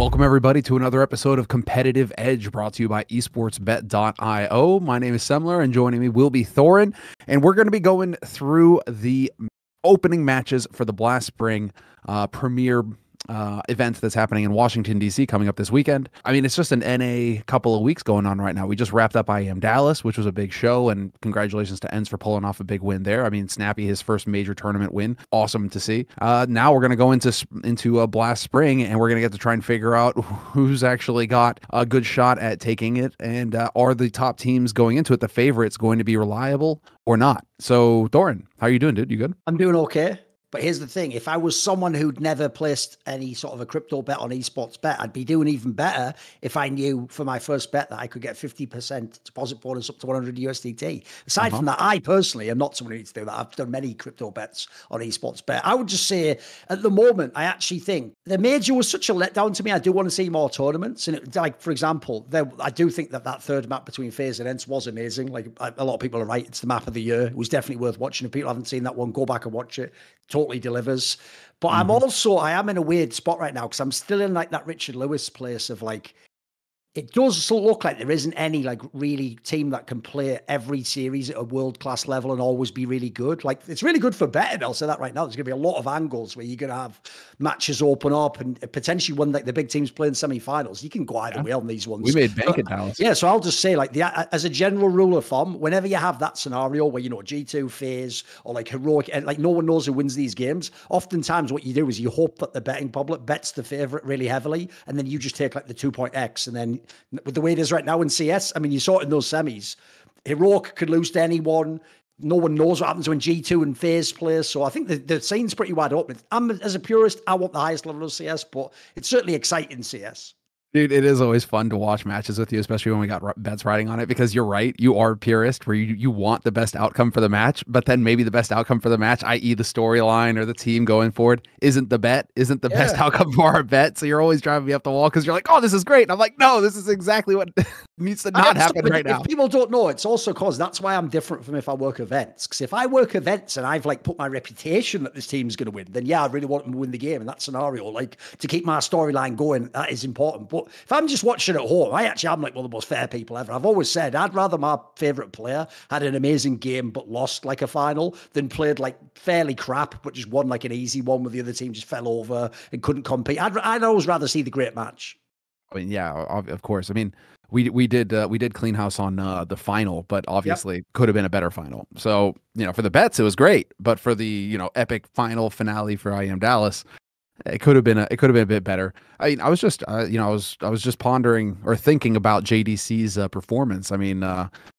Welcome, everybody, to another episode of Competitive Edge, brought to you by esportsbet.io. My name is Semmler, and joining me will be Thorin, and we're going to be going through the opening matches for the Blast Spring Premier event that's happening in Washington, D.C. coming up this weekend. I mean, it's just an NA couple of weeks going on right now. We just wrapped up IEM Dallas, which was a big show, and congratulations to Ens for pulling off a big win there. I mean, Snappy, his first major tournament win. Awesome to see. Now we're going to go into a Blast Spring, and we're going to get to try and figure out who's actually got a good shot at taking it, and are the top teams going into it, the favorites, going to be reliable or not? So, Thorin, how are you doing, dude? You good? I'm doing okay. But here's the thing. If I was someone who'd never placed any sort of a crypto bet on Esports Bet, I'd be doing even better if I knew for my first bet that I could get 50% deposit bonus up to 100 USDT. Aside from that, I personally am not someone who needs to do that. I've done many crypto bets on Esports Bet. I would just say at the moment, I actually think the major was such a letdown to me. I do want to see more tournaments. And like, for example, I do think that third map between FaZe and Ents was amazing. Like a lot of people are right. It's the map of the year. It was definitely worth watching. If people haven't seen that one, go back and watch it. Totally delivers. But I am in a weird spot right now because I'm still in like that Richard Lewis place of like, it does look like there isn't any like really team that can play every series at a world-class level and always be really good. Like it's really good for betting. I'll say that right now. There's going to be a lot of angles where you're going to have matches open up and potentially when like the big teams playing semi-finals, you can go either way on these ones. We made bank at Dallas. Yeah. So I'll just say like as a general rule of thumb, whenever you have that scenario where, you know, G2, FaZe or like heroic, and like no one knows who wins these games, oftentimes what you do is you hope that the betting public bets the favorite really heavily. And then you just take like the 2.x and then with the way it is right now in CS, I mean, you saw it in those semis. Heroic could lose to anyone. No one knows what happens when G2 and FaZe play. So I think the scene's pretty wide open. As a purist, I want the highest level of CS, but it's certainly exciting CS. Dude, it is always fun to watch matches with you, especially when we got bets riding on it, because you're right. You are a purist where you want the best outcome for the match, but then maybe the best outcome for the match, i.e. the storyline or the team going forward, isn't the best outcome for our bet. So you're always driving me up the wall because you're like, oh, this is great. And I'm like, no, this is exactly what needs to not happen right now. If people don't know, it's also because that's why I'm different from if I work events. Because if I work events and I've like put my reputation that this team's going to win, then yeah, I really want them to win the game in that scenario. Like to keep my storyline going, that is important. But if I'm just watching at home, I actually am like one of the most fair people ever. I've always said I'd rather my favorite player had an amazing game but lost like a final than played like fairly crap but just won like an easy one where the other team just fell over and couldn't compete. I'd always rather see the great match. I mean, yeah, of course. I mean, we did clean house on the final, but obviously could have been a better final. So, you know, for the bets it was great, but for the, you know, epic finale for IEM Dallas, it could have been a bit better. I mean, I was just I was just pondering or thinking about JDC's performance. I mean,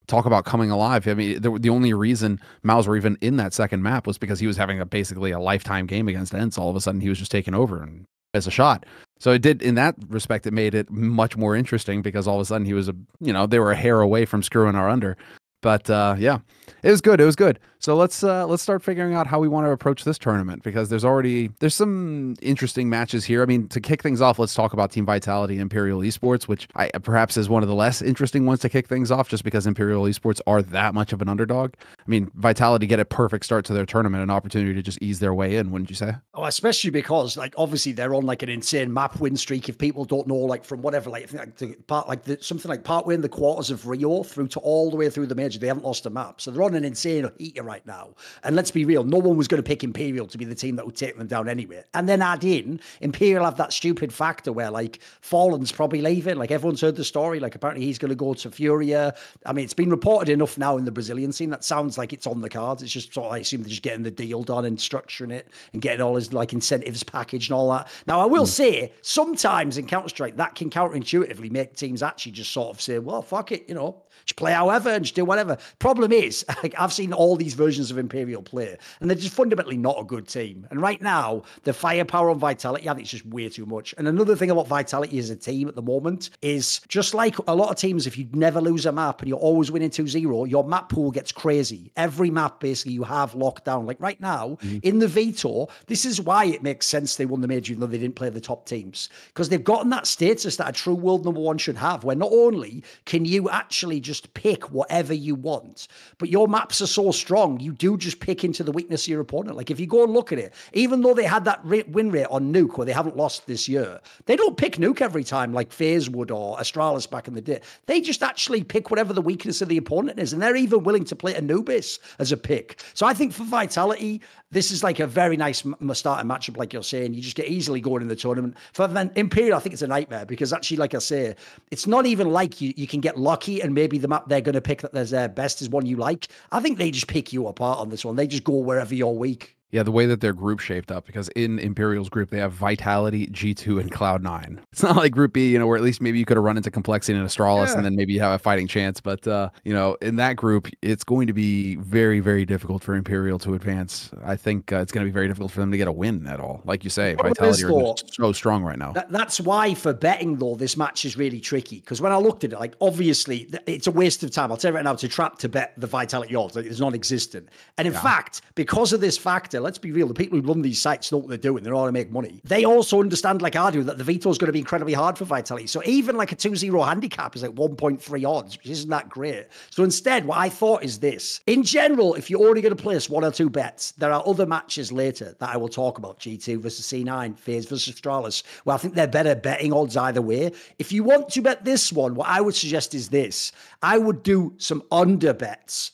talk about coming alive. I mean, the only reason Miles were even in that second map was because he was having basically a lifetime game against Ents. All of a sudden, he was just taking over and as a shot. So it did, in that respect, it made it much more interesting because all of a sudden he was they were a hair away from screwing our under. But yeah, it was good. It was good. So let's start figuring out how we want to approach this tournament because there's some interesting matches here. I mean, to kick things off, let's talk about Team Vitality and Imperial Esports, which perhaps is one of the less interesting ones to kick things off just because Imperial Esports are that much of an underdog. I mean, Vitality get a perfect start to their tournament, an opportunity to just ease their way in, wouldn't you say? Oh, especially because like obviously they're on like an insane map win streak. If people don't know, like from whatever, like something like partway in the quarters of Rio through to all the way through the major, they haven't lost a map. So they're on an insane heater right now. And let's be real, no one was going to pick Imperial to be the team that would take them down anyway. And then add in, Imperial have that stupid factor where like Fallen's probably leaving. Like everyone's heard the story. Like apparently he's going to go to Furia. I mean, it's been reported enough now in the Brazilian scene that sounds like it's on the cards. It's just sort of, I assume they're just getting the deal done and structuring it and getting all his like incentives packaged and all that. Now, I will say sometimes in Counter-Strike that can counterintuitively make teams actually just sort of say, well, fuck it, you know, just play however and just do whatever. Problem is, like, I've seen all these versions of Imperial play, and they're just fundamentally not a good team. And right now, the firepower on Vitality, I think it's just way too much. And another thing about Vitality as a team at the moment is just like a lot of teams, if you never lose a map and you're always winning 2-0, your map pool gets crazy. Every map, basically, you have locked down. Like right now, in the Veto, this is why it makes sense they won the major, even though they didn't play the top teams. Because they've gotten that status that a true world number one should have, where not only can you actually just pick whatever you want. But your maps are so strong, you do just pick into the weakness of your opponent. Like if you go and look at it, even though they had that win rate on Nuke where they haven't lost this year, they don't pick Nuke every time like FaZe would or Astralis back in the day. They just actually pick whatever the weakness of the opponent is, and they're even willing to play Anubis as a pick. So I think for Vitality, this is like a very nice starting matchup, like you're saying. You just get easily going in the tournament. For Imperial, I think it's a nightmare because actually, like I say, it's not even like you can get lucky and maybe the map they're going to pick that there's their best is one you like. I think they just pick you apart on this one. They just go wherever you're weak. Yeah, the way that their group shaped up, because in Imperial's group, they have Vitality, G2, and Cloud9. It's not like Group B, where at least maybe you could have run into Complexity and Astralis, and then maybe you have a fighting chance. But, in that group, it's going to be very, very difficult for Imperial to advance. I think it's going to be very difficult for them to get a win at all. Like you say, Vitality are so strong right now. That's why for betting, though, this match is really tricky. Because when I looked at it, like, obviously, it's a waste of time. I'll tell you right now, to bet the Vitality odds. Like, it's non-existent. And in fact, because of this factor, let's be real, the people who run these sites know what they're doing. They're all to make money. They also understand, like I do, that the veto is going to be incredibly hard for Vitality. So even like a 2-0 handicap is like 1.3 odds, which isn't that great. So instead, what I thought is this. In general, if you're only going to place 1 or 2 bets, there are other matches later that I will talk about. G2 versus C9, FaZe versus Astralis. Well, I think they're better betting odds either way. If you want to bet this one, what I would suggest is this. I would do some under bets.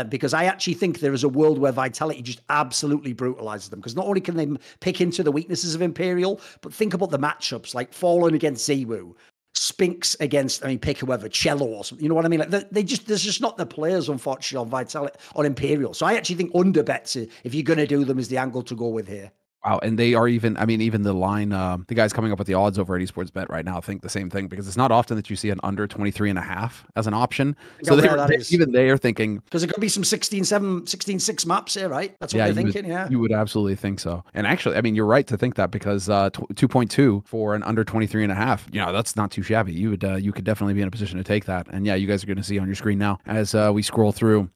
Because I actually think there is a world where Vitality just absolutely brutalizes them. Because not only can they pick into the weaknesses of Imperial, but think about the matchups, like Fallen against Zewu, Spinks against, pick whoever, Cello or something. You know what I mean? Like there's just not the players, unfortunately, on Vitality, on Imperial. So I actually think under bets, if you're going to do them, is the angle to go with here. Wow, and they are even the line, the guys coming up with the odds over at Esports Bet right now think the same thing, because it's not often that you see an under 23.5 as an option. So even they are thinking, because it could be some 16-6 maps here, right? That's what they're thinking. You would absolutely think so. And actually, you're right to think that, because 2.2 for an under 23.5, that's not too shabby. You could definitely be in a position to take that. And yeah, you guys are going to see on your screen now as we scroll through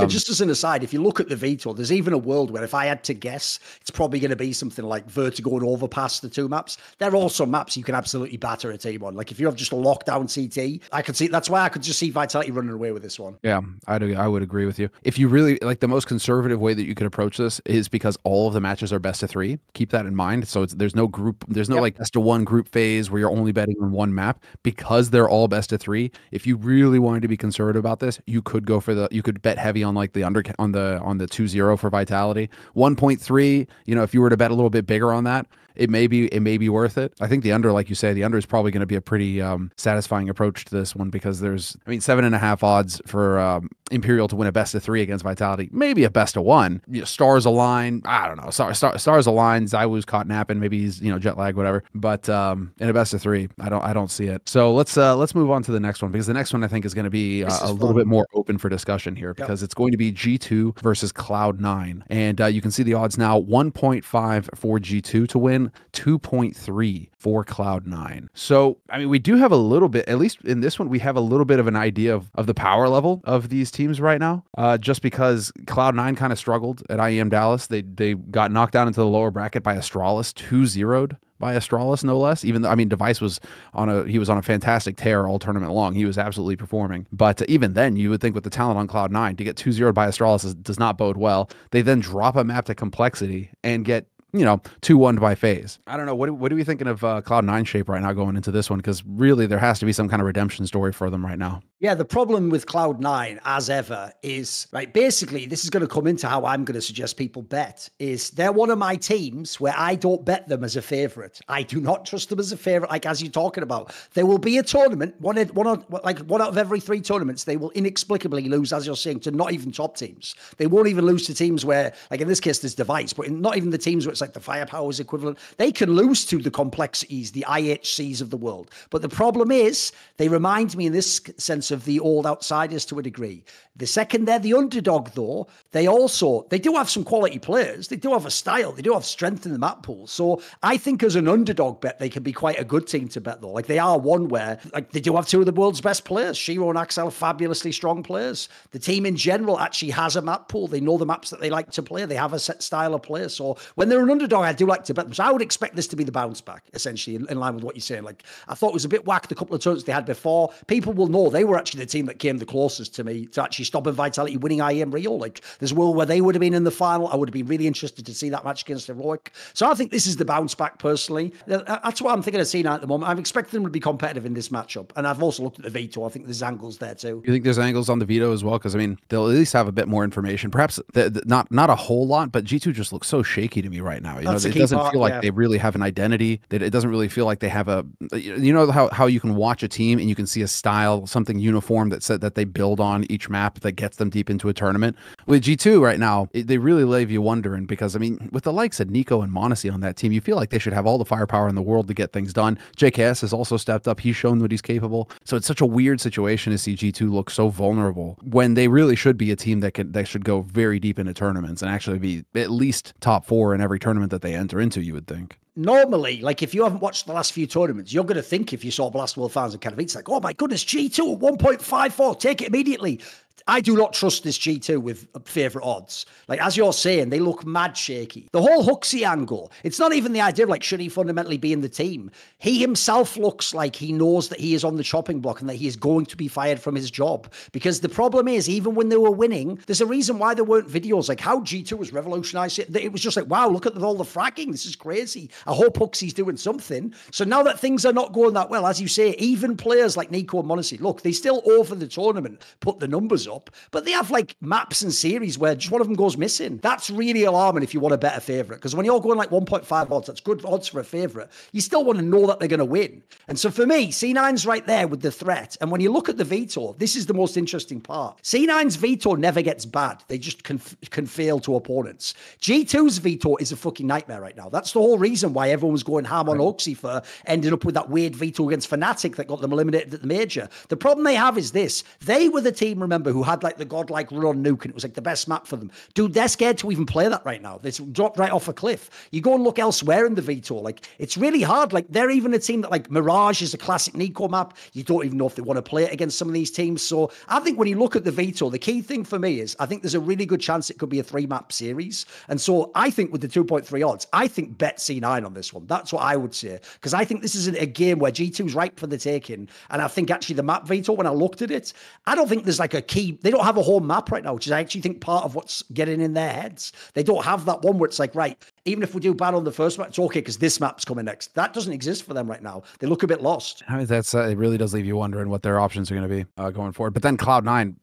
just as an aside, if you look at the veto, there's even a world where if I had to guess, it's probably going to be something like Vertigo and Overpass, the 2 maps. They're also maps you can absolutely batter a team on. Like if you have just a lockdown CT, I could see, that's why I could just see Vitality running away with this one. Yeah, I would agree with you. If you really like, the most conservative way that you could approach this is because all of the matches are best of 3. Keep that in mind. So there's no like best of 1 group phase where you're only betting on 1 map, because they're all best of 3. If you really wanted to be conservative about this, you could go for you could bet heavy on like the under on the 2-0 for Vitality. 1.3, if you were to bet a little bit bigger on that, it may be worth it. I think the under, like you say, the under is probably going to be a pretty satisfying approach to this one, because there's 7.5 odds for Imperial to win a best of 3 against Vitality, maybe a best of 1. Stars align. I don't know. Stars align. Zywoo's caught napping. Maybe he's jet lag, whatever. But in a best of 3, I don't see it. So let's move on to the next one, because the next one I think is going to be a little bit more open for discussion here, because it's going to be G2 versus Cloud9, and you can see the odds now: 1.5 for G2 to win, 2.3 for Cloud9. So, we do have a little bit, at least in this one, we have a little bit of an idea of the power level of these teams right now, just because Cloud9 kind of struggled at IEM Dallas. They got knocked down into the lower bracket by Astralis, 2-0'd by Astralis, no less. Even though, Devise was on a fantastic tear all tournament long. He was absolutely performing. But even then, you would think with the talent on Cloud9, to get 2-0'd by Astralis does not bode well. They then drop a map to Complexity and get 2-1 by FaZe. I don't know. What are we thinking of Cloud9 shape right now going into this one? Because really, there has to be some kind of redemption story for them right now. Yeah, the problem with Cloud9, as ever, is, basically, this is going to come into how I'm going to suggest people bet, is they're one of my teams where I don't bet them as a favorite. I do not trust them as a favorite, like as you're talking about. There will be a tournament, one out of every 3 tournaments, they will inexplicably lose, as you're saying, to not even top teams. They won't even lose to teams where, like in this case, there's Devise, but not even the teams where it's like the Firepower's equivalent. They can lose to the Complexities, the IHCs of the world. But the problem is, they remind me in this sense of the old outsiders to a degree. The second they're the underdog, though, they do have some quality players. They do have a style. They do have strength in the map pool. So I think as an underdog bet, they can be quite a good team to bet, though. Like they are one where, like, they do have 2 of the world's best players. Shiro and Axel, fabulously strong players. The team in general actually has a map pool. They know the maps that they like to play. They have a set style of play. So when they're an underdog, I do like to bet them. So I would expect this to be the bounce back, essentially, in line with what you're saying. Like, I thought it was a bit whack the couple of tournaments they had before. People will know they were actually the team that came the closest to me to actually stopping Vitality winning IEM Rio. Like, there's a world where they would have been in the final. I would have been really interested to see that match against Heroic. So I think this is the bounce back, personally. That's what I'm thinking of seeing at the moment. I'm expecting them to be competitive in this matchup. And I've also looked at the veto. I think there's angles there too. You think there's angles on the veto as well? Because, I mean, they'll at least have a bit more information. Perhaps not a whole lot, but G2 just looks so shaky to me right now. You know, it doesn't feel like they really have an identity. It doesn't really feel like they have a, you know, how you can watch a team and you can see a style, something uniform that they build on each map that gets them deep into a tournament. With G2 right now, they really leave you wondering, because, I mean, with the likes of Nico and Monacy on that team, you feel like they should have all the firepower in the world to get things done. JKS has also stepped up. He's shown what he's capable. So it's such a weird situation to see G2 look so vulnerable when they really should be a team that should go very deep into tournaments and actually be at least top 4 in every tournament that they enter into, you would think. Normally, like, if you haven't watched the last few tournaments, you're going to think, if you saw Blast World Finals and kind of, it's like, oh my goodness, G2 at 1.54, take it immediately. I do not trust this G2 with favorite odds. Like, as you're saying, they look mad shaky. The whole Huxley angle, it's not even the idea of, like, should he fundamentally be in the team? He himself looks like he knows that he is on the chopping block and that he is going to be fired from his job. Because the problem is, even when they were winning, there's a reason why there weren't videos. Like, how G2 was revolutionized it. It was just like, wow, look at all the fracking. This is crazy. I hope Huxley's doing something. So now that things are not going that well, as you say, even players like Nico and Monacy, look, they still over the tournament put the numbers up, but they have like maps and series where just one of them goes missing. That's really alarming if you want a better favorite, because when you're going like 1.5 odds, that's good odds for a favorite. You still want to know that they're going to win. And so for me, C9's right there with the threat. And when you look at the veto, this is the most interesting part. C9's veto never gets bad. They just can fail to opponents. G2's veto is a fucking nightmare right now. That's the whole reason why everyone was going ham on Oxy for ending up with that weird veto against Fnatic that got them eliminated at the major. The problem they have is this. They were the team, remember, who had like the godlike run on Nuke, and it was like the best map for them. Dude, they're scared to even play that right now. They dropped right off a cliff. You go and look elsewhere in the veto. Like, it's really hard. Like, they're even a team that, like, Mirage is a classic Nico map. You don't even know if they want to play it against some of these teams. So I think when you look at the veto, the key thing for me is I think there's a really good chance it could be a 3-map series. And so I think with the 2.3 odds, I think bet C9 on this one. That's what I would say. Because I think this is a game where G2's ripe for the taking. And I think actually the map veto, when I looked at it, I don't think there's like a key. They don't have a home map right now, which is I actually think part of what's getting in their heads. They don't have that one where it's like, right, even if we do bad on the first map, it's okay because this map's coming next. That doesn't exist for them right now. They look a bit lost. I mean, that's it really does leave you wondering what their options are going to be going forward. But then Cloud9,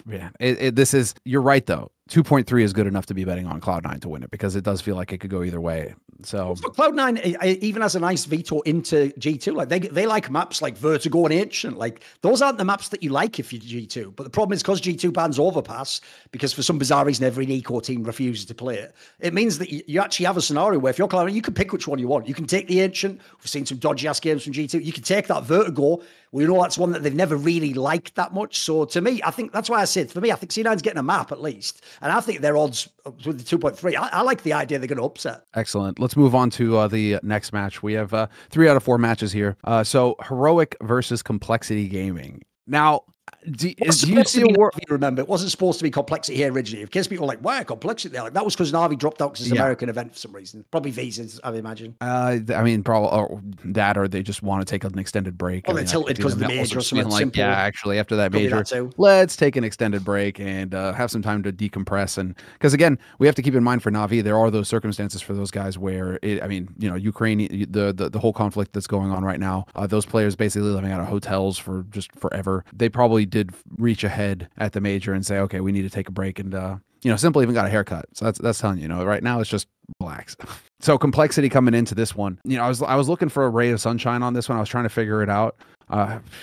man, this is, you're right though. 2.3 is good enough to be betting on Cloud9 to win it, because it does feel like it could go either way. So Cloud9 even has a nice veto into G2. Like they like maps like Vertigo and Ancient. Like, those aren't the maps that you like if you're G2. But the problem is, because G2 bans Overpass, because for some bizarre reason every Eco team refuses to play it, it means that you actually have a scenario where if you're Cloud9, you can pick which one you want. You can take the Ancient. We've seen some dodgy ass games from G2. You can take that Vertigo. Well, you know, that's one that they've never really liked that much. So to me, I think that's why I said, for me, I think C9's getting a map at least. And I think their odds with the 2.3, I like the idea they're going to upset. Excellent. Let's move on to the next match. We have 3 out of 4 matches here. So Heroic versus Complexity Gaming. Now, do you see a war? Remember, it wasn't supposed to be Complexity here originally. In case people are like, why Complexity there? Like, that was because Navi dropped out because it's an American event for some reason. Probably visas, I imagine. I mean, probably that, or they just want to take an extended break. Or they tilted because of the major or something like, simple. Yeah, actually, after that major, let's take an extended break and have some time to decompress. And because again, we have to keep in mind for Navi, there are those circumstances for those guys where I mean, you know, Ukraine, the whole conflict that's going on right now, those players basically living out of hotels for just forever. They probably did reach ahead at the major and say, okay, we need to take a break, and you know, Simple even got a haircut. So that's telling you, you know, right now it's just relax. So Complexity coming into this one, you know, I was looking for a ray of sunshine on this one. I was trying to figure it out.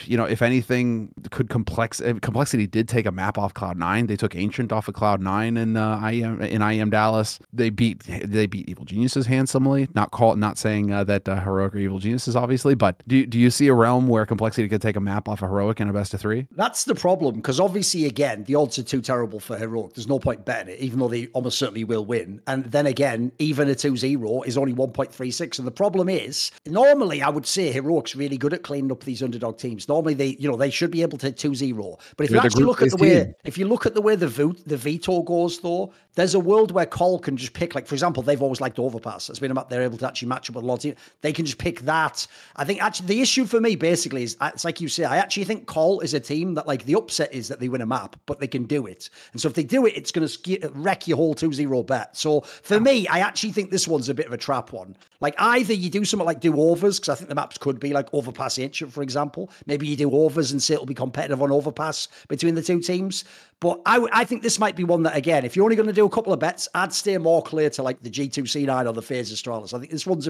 You know, if anything, Complexity did take a map off Cloud9. They took Ancient off of Cloud9 in IEM Dallas. They beat Evil Geniuses handsomely. Not saying that Heroic or Evil Geniuses, obviously, but do you see a realm where Complexity could take a map off of Heroic in a best of 3? That's the problem, because obviously, again, the odds are too terrible for Heroic. There's no point betting it, even though they almost certainly will win. And then again, even a 2-0, 2-0 is only 1.36. And the problem is, normally I would say Heroic's really good at cleaning up these underdog teams. Normally they should be able to 2-0. But if you actually look at the way, if you look at the way the veto goes though, there's a world where Col can just pick, like, for example, they've always liked Overpass. That's been about, they're able to actually match up with a lot of teams. They can just pick that. I think actually the issue for me basically is, it's like you say, I actually think Col is a team that, like, the upset is that they win a map, but they can do it. And so if they do it, it's going to wreck your whole 2-0 bet. So for me, I actually think this one's a bit of a trap one. Like, either you do something like do overs, because I think the maps could be like Overpass Ancient, for example. Maybe you do overs and say it'll be competitive on Overpass between the two teams. But I think this might be one that, again, if you're only going to do a couple of bets, I'd stay more clear to like the G2C9 or the FaZe Astralis. I think this one's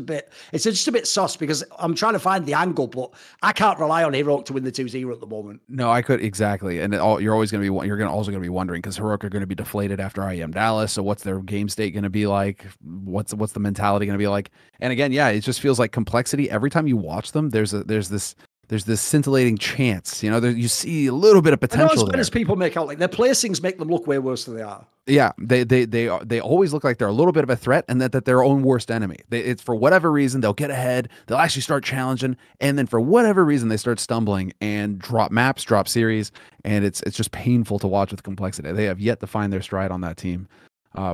it's just a bit sus because I'm trying to find the angle, but I can't rely on Heroic to win the 2-0 at the moment. No, I could, exactly. And you're always going to be, you're also going to be wondering, because Heroic are going to be deflated after IEM Dallas. So what's their game state going to be like? What's the mentality going to be like? And again, yeah, it just feels like complexity. Every time you watch them, there's this scintillating chance, you see a little bit of potential there. As people make out, like, their placings make them look way worse than they are. Yeah, they always look like they're a little bit of a threat, and that they're their own worst enemy. It's for whatever reason they'll get ahead, they'll actually start challenging, and then for whatever reason they start stumbling and drop maps, drop series, and it's just painful to watch with complexity. They have yet to find their stride on that team,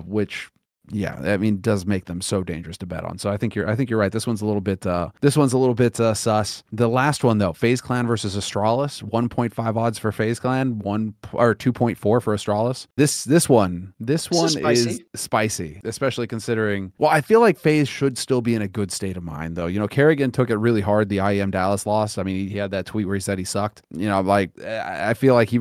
which, yeah, I mean, does make them so dangerous to bet on. So I think you're right. This one's a little bit sus. The last one though, FaZe Clan versus Astralis, 1.5 odds for FaZe Clan, 2.4 for Astralis. This one is spicy, especially considering. Well, I feel like FaZe should still be in a good state of mind though. Kerrigan took it really hard, the IEM Dallas loss. I mean, he had that tweet where he said he sucked. Like, I feel like he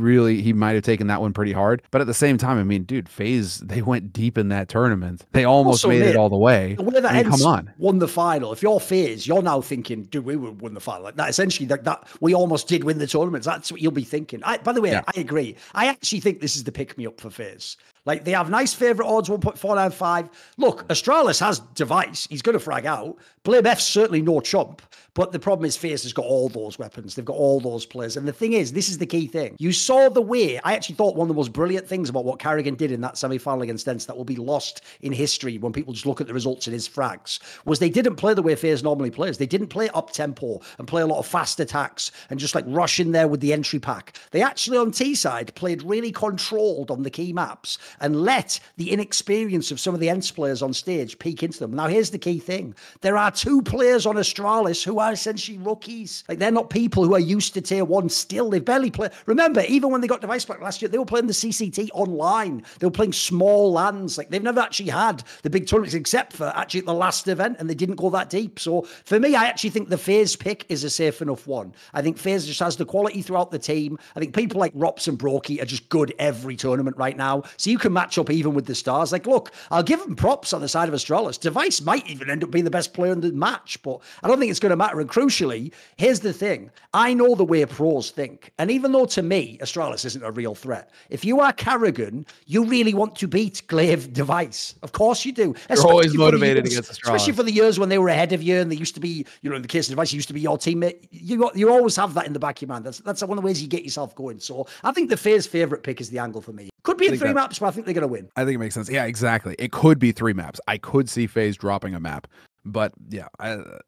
might have taken that one pretty hard. But at the same time, I mean, dude, FaZe, they went deep in that tournament. They almost made it all the way. The way that come on, won the final. If you're FaZe, you're now thinking, dude, we would win the final. Like that, essentially, that we almost did win the tournament. That's what you'll be thinking. By the way, yeah. I agree. I actually think this is the pick-me-up for FaZe. Like, they have nice favorite odds, 1.495. Look, Astralis has Devise. He's going to frag out. Blame F's certainly no chump. But the problem is FaZe has got all those weapons. They've got all those players. And the thing is, this is the key thing. You saw the way, I actually thought one of the most brilliant things about what Carrigan did in that semi-final against Dents that will be lost in history when people just look at the results in his frags, was they didn't play the way FaZe normally plays. They didn't play up-tempo and play a lot of fast attacks and just like rush in there with the entry pack. They actually, on T-side, played really controlled on the key maps and let the inexperience of some of the Ents players on stage peek into them. Now, here's the key thing. There are two players on Astralis who are essentially rookies. Like, they're not people who are used to tier one still. They've barely played. Remember, even when they got Devise back last year, they were playing the CCT online. They were playing small lands. Like, they've never actually had the big tournaments except for actually at the last event, and they didn't go that deep. So for me, I actually think the FaZe pick is a safe enough one. I think FaZe just has the quality throughout the team. I think people like Rops and Brokey are just good every tournament right now. So you can match up even with the stars. Like, look, I'll give them props on the side of Astralis. Devise might even end up being the best player in the match, but I don't think it's going to matter. And crucially, here's the thing. I know the way pros think. And even though to me, Astralis isn't a real threat, if you are Carrigan, you really want to beat Glaive Devise. Of course you do. You're always motivated against Astralis. Especially for the years when they were ahead of you and they used to be, in the case of Devise, used to be your teammate. You always have that in the back of your mind. That's one of the ways you get yourself going. So I think the FaZe favorite pick is the angle for me. Could be in 3 maps, but I think they're going to win. I think it makes sense. Yeah, exactly. It could be 3 maps. I could see FaZe dropping a map. But yeah,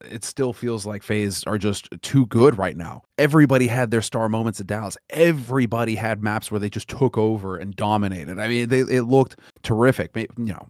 it still feels like FaZe are just too good right now. Everybody had their star moments at Dallas. Everybody had maps where they just took over and dominated. I mean, it looked terrific.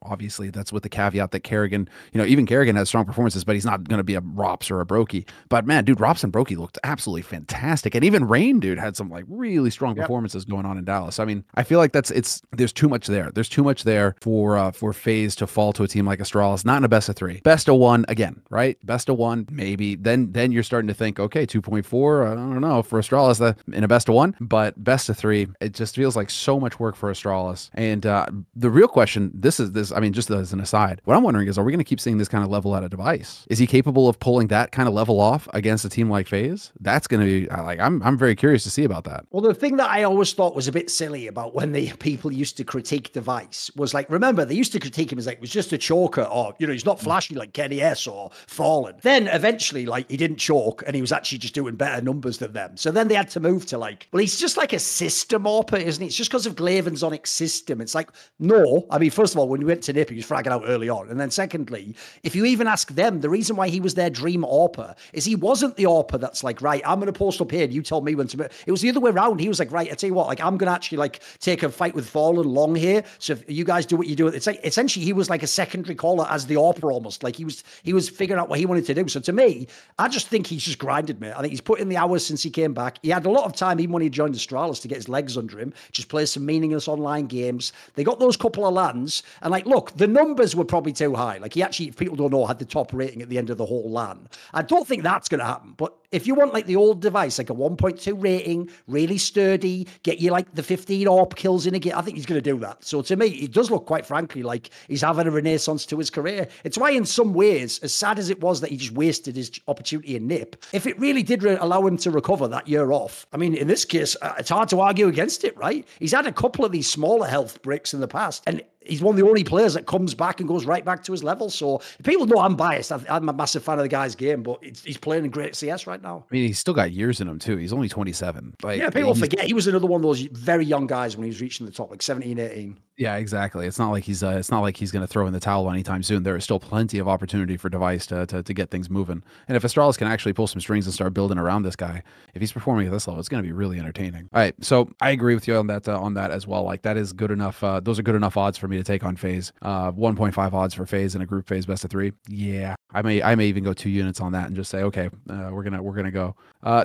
Obviously that's with the caveat that Carrigan, even Carrigan has strong performances, but he's not going to be a Rops or a Brokey. But man, dude, Rops and Brokey looked absolutely fantastic. And even Rain, dude, had some like really strong performances going on in Dallas. I mean, I feel like there's too much there. There's too much there for FaZe to fall to a team like Astralis, not in a best of 3. Best of 1. Again, right? Best of 1, maybe. Then you're starting to think, okay, 2.4, I don't know, for Astralis in a best of 1, but best of 3, it just feels like so much work for Astralis. And the real question, I mean, just as an aside, what I'm wondering is, are we going to keep seeing this kind of level out of Devise? Is he capable of pulling that kind of level off against a team like FaZe? That's going to be, I'm very curious to see about that. Well, the thing that I always thought was a bit silly about when the people used to critique Devise was like, remember, they used to critique him as like, it was just a choker, or, he's not flashy like Kenny CS or Fallen. Then eventually, like, he didn't choke and he was actually just doing better numbers than them. So then they had to move to like, well, he's just like a system AWPer, isn't he? It's just because of Glaven's Onyx system. It's like, no. I mean, first of all, when we went to NIP, he was fragging out early on. And then secondly, if you even ask them, the reason why he was their dream AWPer is he wasn't the AWPer that's like, right, I'm going to post up here and you tell me when to... It was the other way around. He was like, right, I tell you what, like, I'm going to actually like take a fight with Fallen long here. So if you guys do what you do, it's like, essentially he was like a secondary caller as the AWPer almost. Like he was figuring out what he wanted to do. So to me, I just think he's just grinded, mate. I think he's put in the hours since he came back. He had a lot of time, even when he joined Astralis, to get his legs under him, just play some meaningless online games. They got those couple of LANs, and like, look, the numbers were probably too high. Like he actually, if people don't know, had the top rating at the end of the whole LAN. I don't think that's going to happen, but if you want like the old Devise, like a 1.2 rating, really sturdy, get you like the 15 AWP kills in a game, I think he's going to do that. So to me, it does look, quite frankly, like he's having a renaissance to his career. It's why in some ways, as sad as it was that he just wasted his opportunity in NIP, if it really did allow him to recover that year off, I mean, in this case, it's hard to argue against it, right? He's had a couple of these smaller health bricks in the past, and he's one of the only players that comes back and goes right back to his level. So people know I'm biased. I'm a massive fan of the guy's game, but he's playing in great CS right now. I mean, he's still got years in him too. He's only 27. Like, yeah, people forget he was another one of those very young guys when he was reaching the top, like 17, 18. Yeah, exactly. It's not like he's going to throw in the towel anytime soon. There is still plenty of opportunity for Devise to get things moving. And if Astralis can actually pull some strings and start building around this guy, if he's performing at this level, it's going to be really entertaining. All right, so I agree with you on that as well. Like that is good enough. Those are good enough odds for me to take on FaZe. 1.5 odds for FaZe in a group phase best of 3. Yeah, I may even go 2 units on that and just say, okay, we're gonna go.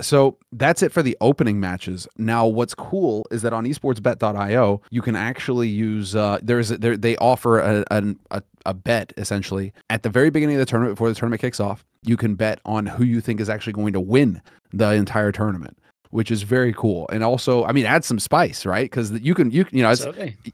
So that's it for the opening matches. Now, what's cool is that on esportsbet.io, you can actually use they offer a bet essentially at the very beginning of the tournament before the tournament kicks off. You can bet on who you think is actually going to win the entire tournament, which is very cool. And also, I mean, add some spice, right? Because you know,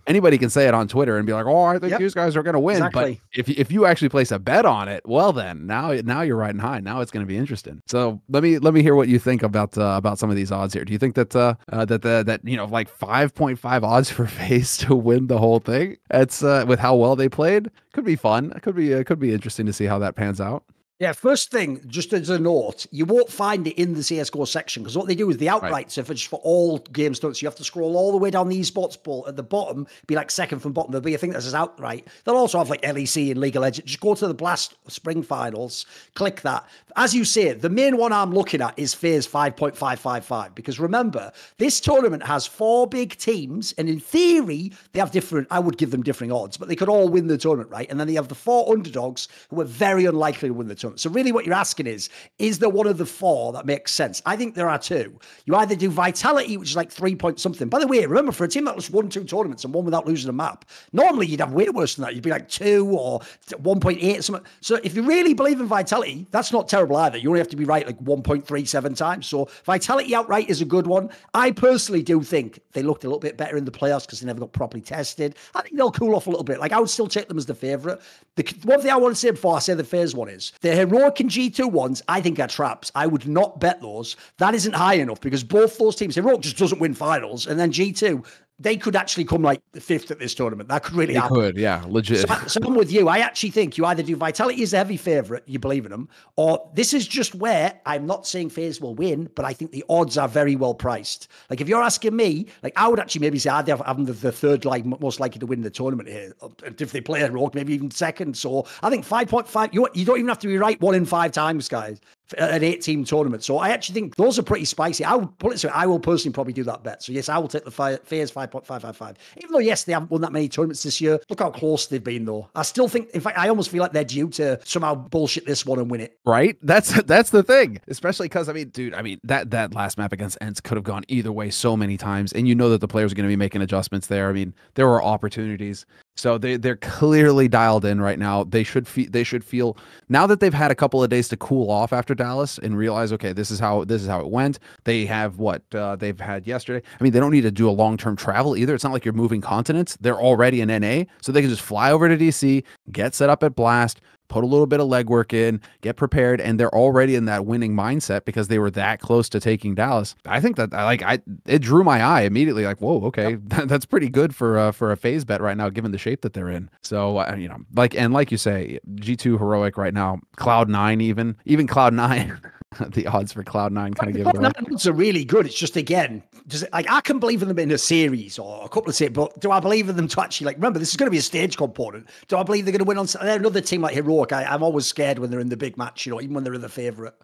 anybody can say it on Twitter and be like, oh, I think these guys are going to win. Exactly. But if you actually place a bet on it, well, then now you're riding high. Now it's going to be interesting. So let me hear what you think about some of these odds here. Do you think that that you know, like 5.5 odds for FaZe to win the whole thing? It's with how well they played, could be fun. It could be interesting to see how that pans out. Yeah, first thing, just as a note, you won't find it in the CSGO section because what they do is the outrights are just for all games. So you have to scroll all the way down the esports ball at the bottom, be like second from bottom. There'll be a thing that says outright. They'll also have like LEC and League of Legends. Just go to the Blast Spring Finals, click that. As you say, the main one I'm looking at is FaZe 5.555 because remember, this tournament has 4 big teams and in theory, they have different, I would give them differing odds, but they could all win the tournament, right? And then they have the 4 underdogs who are very unlikely to win the tournament. So really what you're asking is there one of the 4 that makes sense? I think there are 2. You either do Vitality, which is like 3 point something. By the way, remember, for a team that just won 2 tournaments and won without losing a map, normally you'd have way worse than that. You'd be like 2 or 1.8 or something. So if you really believe in Vitality, that's not terrible either. You only have to be right like 1.37 times. So Vitality outright is a good one. I personally do think they looked a little bit better in the playoffs because they never got properly tested. I think they'll cool off a little bit. Like I would still take them as the favourite. The one thing I want to say before I say the FaZe one is the heroic and G2 ones, I think are traps. I would not bet those. That isn't high enough because both those teams, heroic just doesn't win finals. And then G2, they could actually come like the 5th at this tournament. That could really happen. Could, yeah, legit. So I'm with you. I actually think you either do Vitality as a heavy favourite, you believe in them, or this is just where I'm not saying FaZe will win, but I think the odds are very well priced. Like if you're asking me, like I would actually maybe say I'd have them the 3rd like most likely to win the tournament here. If they play heroic, maybe even 2nd. So I think 5.5, you don't even have to be right 1 in 5 times, guys. An 8-team tournament. So I actually think those are pretty spicy. I would put it so I will personally probably do that bet. So yes, I will take the FaZe 5.555. Even though yes, they haven't won that many tournaments this year. Look how close they've been though. I still think, in fact, I almost feel like they're due to somehow bullshit this one and win it. Right? That's the thing. Especially because I mean, dude, that last map against Ents could have gone either way so many times, and you know that the players are going to be making adjustments there. I mean, there were opportunities. So they're clearly dialed in right now. They should feel now that they've had a couple of days to cool off after Dallas and realize, okay, this is how it went. They have what they've had yesterday. I mean, they don't need to do a long-term travel either. It's not like you're moving continents. They're already in NA, so they can just fly over to DC, get set up at Blast, put a little bit of legwork in, get prepared, and they're already in that winning mindset because they were that close to taking Dallas. I think that it drew my eye immediately. Like, whoa, okay, that's pretty good for a FaZe bet right now, given the shape that they're in. So you know, like you say, G2 heroic right now, Cloud9 even Cloud9. The odds for Cloud9 kind of give it away. Odds are really good. It's just, again, I can believe in them in a series or a couple of series, but do I believe in them to actually, like, remember, this is going to be a stage component. Do I believe they're going to win on another team like Heroic? I'm always scared when they're in the big match, you know, even when they're in the favorite.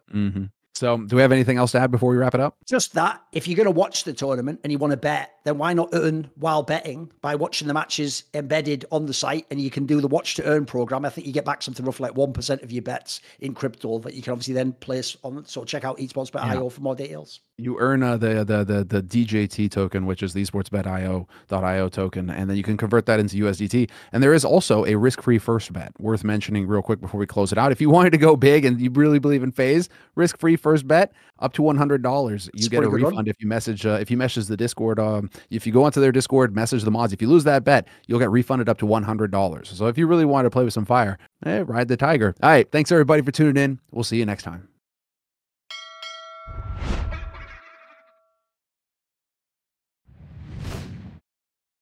So do we have anything else to add before we wrap it up? Just that, if you're going to watch the tournament and you want to bet, then why not earn while betting by watching the matches embedded on the site, and you can do the watch to earn program. I think you get back something roughly like 1% of your bets in crypto that you can obviously then place on. So check out Esports Bet.io for more details. You earn the DJT token, which is the Esports Bet.io token, and then you can convert that into USDT. And there is also a risk-free first bet worth mentioning real quick before we close it out. If you wanted to go big and you really believe in FaZe, risk-free first bet up to $100. You get a refund if you message the Discord. If you go onto their Discord, message the mods. If you lose that bet, you'll get refunded up to $100. So if you really want to play with some fire, ride the tiger. All right, thanks everybody for tuning in. We'll see you next time.